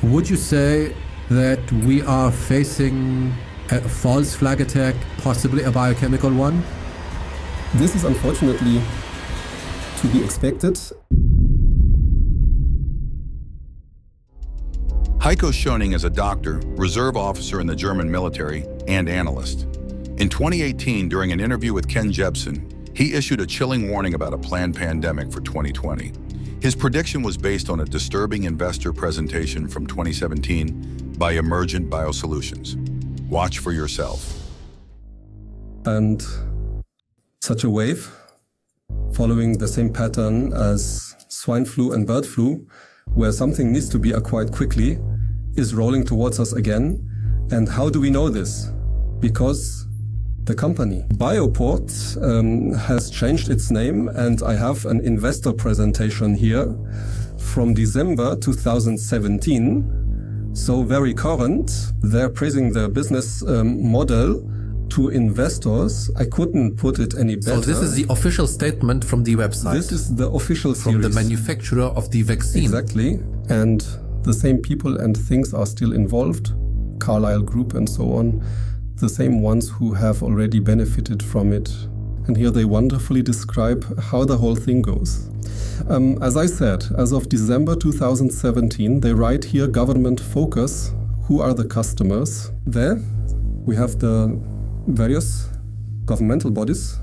Would you say that we are facing a false flag attack, possibly a biochemical one? This is unfortunately to be expected. Heiko Schöning is a doctor, reserve officer in the German military, and analyst. In 2018, during an interview with Ken Jebsen, he issued a chilling warning about a planned pandemic for 2020. His prediction was based on a disturbing investor presentation from 2017 by Emergent Biosolutions. Watch for yourself. And such a wave, following the same pattern as swine flu and bird flu, where something needs to be acquired quickly, is rolling towards us again. And how do we know this? Because the company Bioport has changed its name, and I have an investor presentation here from December 2017. So very current. They're praising their business model to investors. I couldn't put it any better. So this is the official statement from the website. This is the official from series. The manufacturer of the vaccine. Exactly. And the same people and things are still involved. Carlyle Group and so on. The same ones who have already benefited from it. And here they wonderfully describe how the whole thing goes. As I said, as of December 2017, they write here government focus. Who are the customers? There we have the various governmental bodies,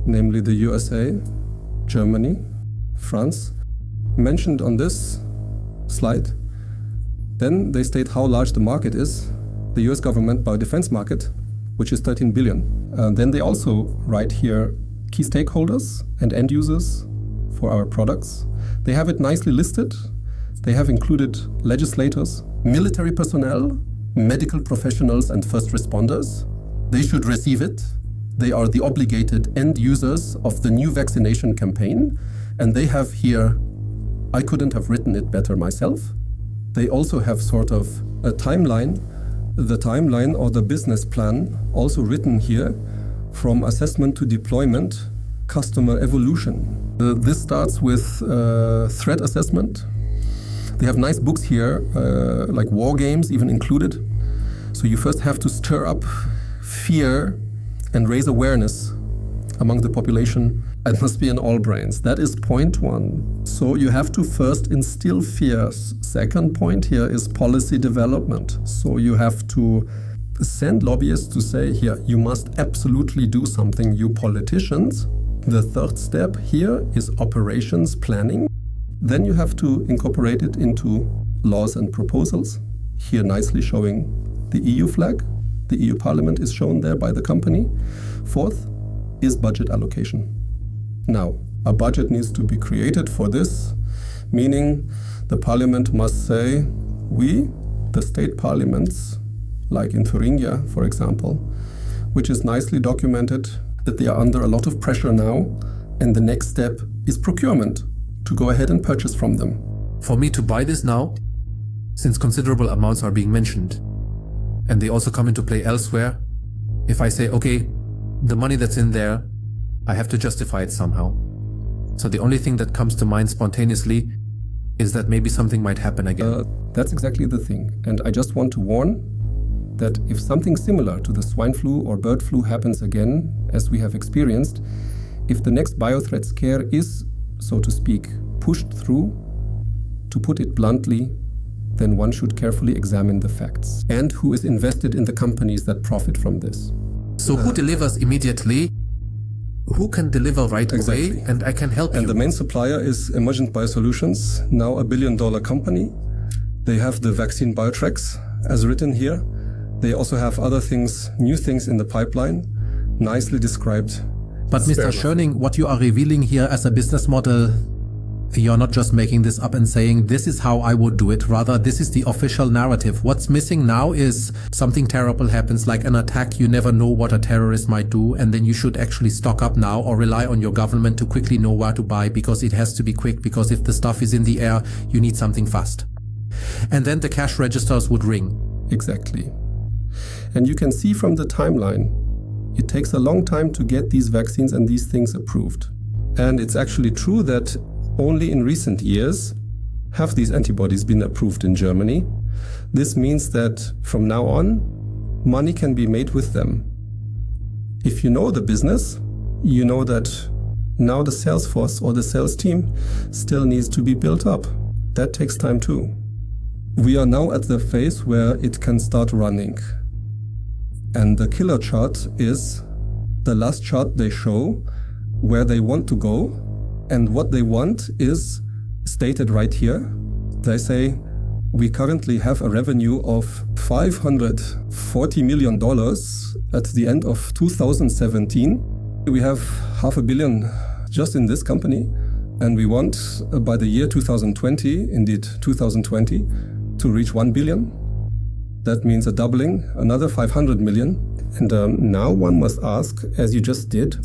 namely the USA, Germany, France, mentioned on this slide. Then they state how large the market is, the US government biodefense market, which is 13 billion. Then they also write here key stakeholders and end users for our products. They have it nicely listed. They have included legislators, military personnel, medical professionals and first responders. They should receive it. They are the obligated end users of the new vaccination campaign. And they have here, I couldn't have written it better myself. They also have sort of a timeline, the timeline or the business plan also written here from assessment to deployment, customer evolution. This starts with threat assessment. They have nice books here, like war games even included. So you first have to stir up fear and raise awareness among the population. It must be in all brains. That is point one. So you have to first instill fears. Second point here is policy development. So you have to send lobbyists to say, here, you must absolutely do something, you politicians. The third step here is operations planning. Then you have to incorporate it into laws and proposals. Here nicely showing the EU flag. The EU Parliament is shown there by the company. Fourth is budget allocation. Now, a budget needs to be created for this, meaning the Parliament must say, we, the state parliaments, like in Thuringia, for example, which is nicely documented that they are under a lot of pressure now, and the next step is procurement, to go ahead and purchase from them. For me to buy this now, since considerable amounts are being mentioned, and they also come into play elsewhere, if I say, okay, the money that's in there, I have to justify it somehow. So the only thing that comes to mind spontaneously is that maybe something might happen again. That's exactly the thing. And I just want to warn that if something similar to the swine flu or bird flu happens again, as we have experienced, if the next biothreat scare is, so to speak, pushed through, to put it bluntly, then one should carefully examine the facts and who is invested in the companies that profit from this. So who delivers immediately? Who can deliver right away? And I can help you. And the main supplier is Emergent Biosolutions, now $1 billion company. They have the vaccine Biotrax, as written here. They also have other things, new things in the pipeline, nicely described. But Mr. Schöning, what you are revealing here as a business model, you're not just making this up and saying, this is how I would do it. Rather, this is the official narrative. What's missing now is something terrible happens, like an attack. You never know what a terrorist might do. And then you should actually stock up now or rely on your government to quickly know where to buy, because it has to be quick. Because if the stuff is in the air, you need something fast. And then the cash registers would ring. Exactly. And you can see from the timeline, it takes a long time to get these vaccines and these things approved. And it's actually true that only in recent years have these antibodies been approved in Germany. This means that from now on, money can be made with them. If you know the business, you know that now the sales force or the sales team still needs to be built up. That takes time too. We are now at the phase where it can start running. And the killer chart is the last chart they show where they want to go, and what they want is stated right here. They say, we currently have a revenue of $540 million at the end of 2017. We have $500 million just in this company, and we want by the year 2020, indeed 2020, to reach 1 billion. That means a doubling, another 500 million. And now one must ask, as you just did,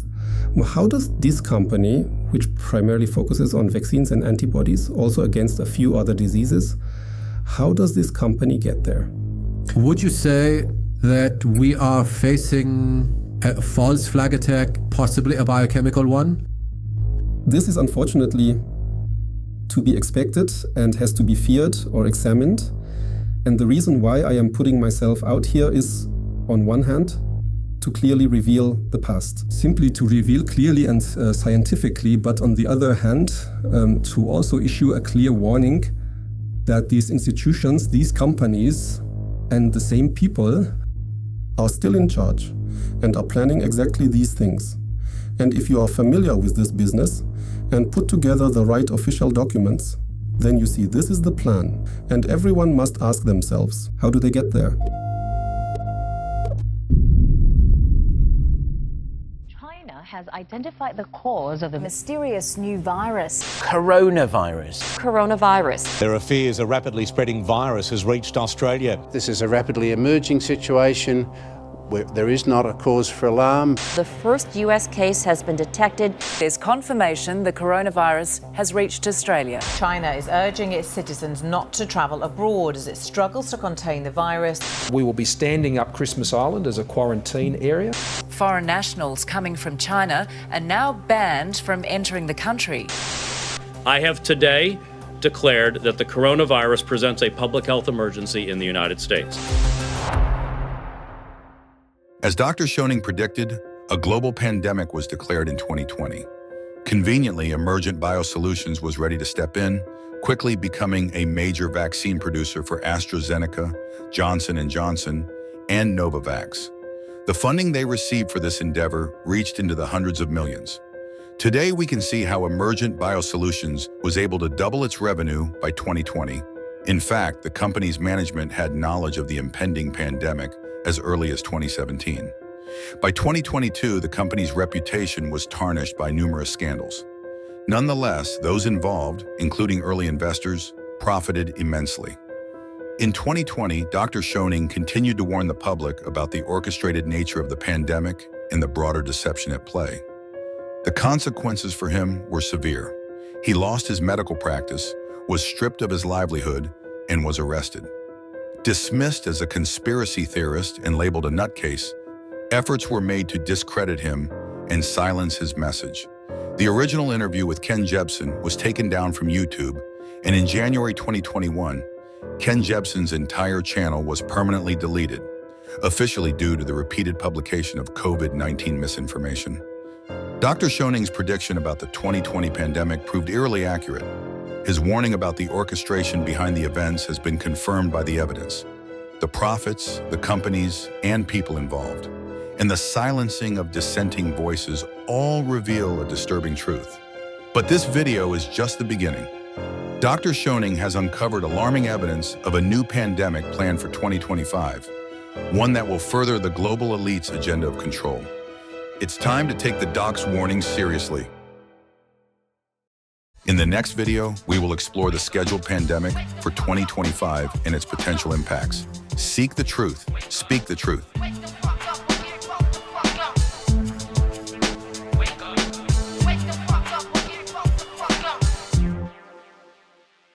well, how does this company, which primarily focuses on vaccines and antibodies, also against a few other diseases, how does this company get there? Would you say that we are facing a false flag attack, possibly a biochemical one? This is unfortunately to be expected and has to be feared or examined. And the reason why I am putting myself out here is, on one hand, to clearly reveal the past. Simply to reveal clearly and scientifically, but on the other hand, to also issue a clear warning that these institutions, these companies, and the same people are still in charge and are planning exactly these things. And if you are familiar with this business and put together the right official documents, then you see this is the plan. And everyone must ask themselves, how do they get there? China has identified the cause of the mysterious new virus. Coronavirus. There are fears a rapidly spreading virus has reached Australia. This is a rapidly emerging situation where there is not a cause for alarm. The first US case has been detected. There's confirmation the coronavirus has reached Australia. China is urging its citizens not to travel abroad as it struggles to contain the virus. We will be standing up Christmas Island as a quarantine area. Foreign nationals coming from China are now banned from entering the country. I have today declared that the coronavirus presents a public health emergency in the United States. As Dr. Schöning predicted, a global pandemic was declared in 2020. Conveniently, Emergent Biosolutions was ready to step in, quickly becoming a major vaccine producer for AstraZeneca, Johnson & Johnson, and Novavax. The funding they received for this endeavor reached into the hundreds of millions. Today, we can see how Emergent Biosolutions was able to double its revenue by 2020. In fact, the company's management had knowledge of the impending pandemic as early as 2017. By 2022, the company's reputation was tarnished by numerous scandals. Nonetheless, those involved, including early investors, profited immensely. In 2020, Dr. Schöning continued to warn the public about the orchestrated nature of the pandemic and the broader deception at play. The consequences for him were severe. He lost his medical practice, was stripped of his livelihood, and was arrested. Dismissed as a conspiracy theorist and labeled a nutcase, efforts were made to discredit him and silence his message. The original interview with Ken Jebsen was taken down from YouTube, and in January 2021, Ken Jebsen's entire channel was permanently deleted, officially due to the repeated publication of COVID-19 misinformation. Dr. Schöning's prediction about the 2020 pandemic proved eerily accurate. His warning about the orchestration behind the events has been confirmed by the evidence. The profits, the companies, and people involved, and the silencing of dissenting voices all reveal a disturbing truth. But this video is just the beginning. Dr. Schöning has uncovered alarming evidence of a new pandemic planned for 2025, one that will further the global elite's agenda of control. It's time to take the doc's warning seriously. In the next video, we will explore the scheduled pandemic for 2025 and its potential impacts. Seek the truth, speak the truth.